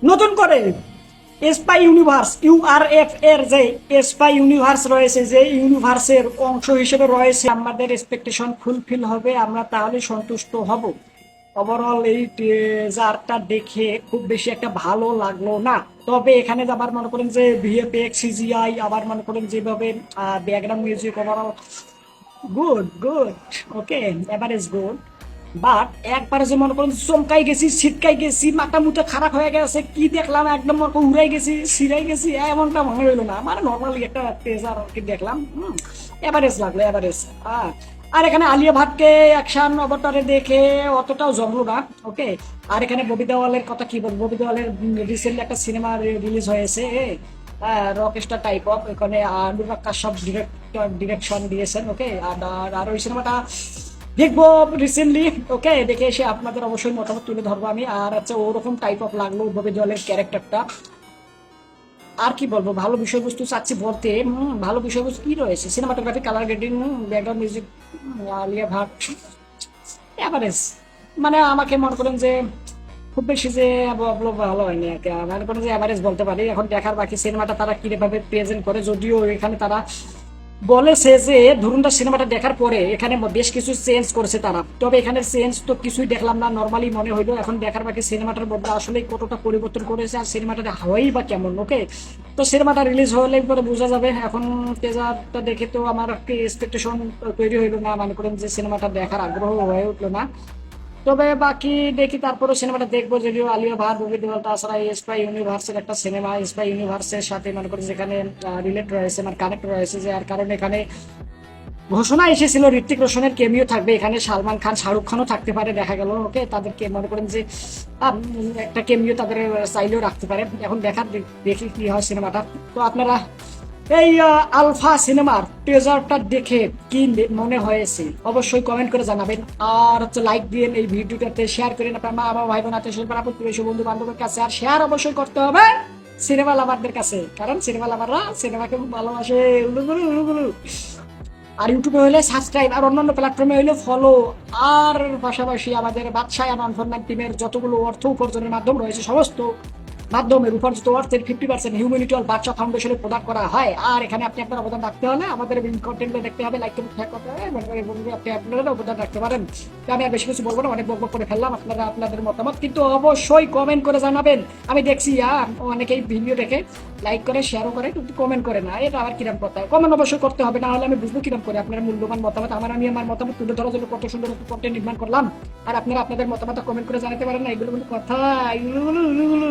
নতুন করে spy universe ইউআরএফ এর যে স্পাই ইউনিভার্স রয়েছে, যে ইউনিভার্সের অংশ হিসেবে রয়েছে, আমাদের এক্সপেকটেশন ফুলফিল হবে, আমরা তাহলে সন্তুষ্ট হব। ওভারঅল এই ট্রেজারটা দেখে খুব বেশি একটা ভালো লাগলো না। তবে এখানে আবার মনে করেন যে ভিএফএক্স সিজিআই, আবার মনে করেন যেভাবে background music, overall good good, okay, average good. But একবারে যে মনে করেন চমকাই গেছি, ছিটকাই গেছি, মাথা মুথা খারাপ হয়ে গেছে, কি দেখলাম একদম মনে করেন উড়াই গেছি, ছিড়াই গেছি, এমনটা মনে হইলো না। মানে নর্মালি একটা ট্রেজার আর কি দেখলাম, এভারেজ লাগলো, এভারেজ। আর এখানে আলিয়া ভাটকে অ্যাকশন অবতারে দেখে অতটাও জমলো না, ওকে। আর এখানে ববি দেওয়ালের কথা কি বলবো, ববি দেওয়ালের রিসেন্টলি একটা সিনেমা রিলিজ হয়েছে, রকস্টার টাইপ অফ, এখানে অনুরাগ কাশ্যপ ডিরেকশন দিয়েছেন, ওকে। আর ওই সিনেমাটা দেখবো রিসেন্টলি, ওকে। দেখে এসে আপনাদের অবশ্যই মতামত তুলে ধরবো আমি। আর হচ্ছে ওরকম টাইপ অফ লাগলো ববি দেওয়ালের ক্যারেক্টারটা। আর কি বলবো, ভালো বিষয়বস্তু চাচ্ছি বলতে, ভালো বিষয়বস্তু কি রয়েছে, cinematography, colour grading, background music, Alia Bhatt average. মানে আমাকে মনে করেন যে খুব বেশি যে ভালো হয়নি আর কি, মনে করেন যে এভারেজ বলতে পারি। এখন দেখার বাকি সিনেমাটা তারা কিভাবে প্রেজেন্ট করে, যদিও এখানে তারা বলেছে যে ধরুনটা সিনেমাটা দেখার পরে এখানে বেশ কিছু চেঞ্জ করেছে তারা, তবে এখানে চেঞ্জ তো কিছুই দেখলাম না, নর্মালি মনে হইলো। এখন দেখার বাকি সিনেমাটার মধ্যে আসলে কতটা পরিবর্তন করেছে আর সিনেমাটা হয়ই বা কেমন, ওকে। তো সিনেমাটা রিলিজ হলে পরে বোঝা যাবে। এখন ট্রেজারটা দেখে তো আমার একটি এক্সপেকটেশন তৈরি হইলো না, মনে করেন যে সিনেমাটা দেখার আগ্রহ হয়ে উঠলো না। তবে বাকি দেখি, তারপরে সিনেমাটা দেখবো। যদিও আলিয়া ভাট, ববি দেওয়াল, তাছাড়া স্পাই ইউনিভার্সের একটা সিনেমা, স্পাই ইউনিভার্সের সাথে মনে করি যেখানে রিলেট রয়েছে, মানে কানেক্ট রয়েছে, যে আর কারণে এখানে ঘোষণা এসেছিল ঋত্বিক রোশনের কেমিও থাকবে, এখানে সালমান খান, শাহরুখ খানও থাকতে পারে, দেখা গেল, ওকে। তাদেরকে মনে করেন যে একটা কেমিও তাদের চাইলেও রাখতে পারে। এখন দেখার, দেখি কি হয় সিনেমাটা। তো আপনারা এই আলফা সিনেমার ট্রেজারটা দেখে কি মনে হয়েছে অবশ্যই কমেন্ট করে জানাবেন। আর হচ্ছে লাইক দিন, এই ভিডিওটাতে শেয়ার করেন আপনার মা বাবা, ভাই বোন, আত্মীয় স্বজন, প্রতিবেশী, বন্ধু বান্ধবের কাছে। আর শেয়ার অবশ্যই করতে হবে সিনেমা লাভারদের কাছে, কারণ সিনেমা লাভাররা সিনেমাকে ভালোবাসে। আর ইউটিউবে হলে সাবস্ক্রাইব, আর অন্যান্য প্ল্যাটফর্মে হলে ফলো। আর পাশাপাশি আমাদের বাদশাহ অনফরম্যান টিমের যতগুলো অর্থ উপার্জনের মাধ্যম রয়েছে, সমস্ত মাধ্যমের উপার্জিত অর্থের 50% হিউম্যানিটাল বাদশা ফাউন্ডেশনে প্রদান করা হয়। আর এখানে আপনি আপনার অবদান রাখতে হলে আমাদের কন্টেন্টে দেখতে হবে, লাইক করতে হবে, আপনি আপনারা অবদান রাখতে পারেন। তো আমি আর বেশি কিছু বলবো না, অনেক বকবক করে ফেললাম। আপনারা আপনাদের মতামত কিন্তু অবশ্যই কমেন্ট করে জানাবেন। আমি দেখছি অনেকেই ভিডিও দেখে লাইক করে, শেয়ারও করে, কিন্তু কমেন্ট করে না। এটা আবার কিরম কথা, কমেন্ট অবশ্যই করতে হবে, না হলে আমি বুঝবো কিরম করে আপনার মূল্যবান মতামত। আমি আমার মতামত তুলে ধরার জন্য কত সুন্দর কন্টেন্ট নির্মাণ করলাম, আর আপনারা আপনাদের মতামত কমেন্ট করে জানাতে পারেন না, এগুলো কিন্তু কথা, এগুলো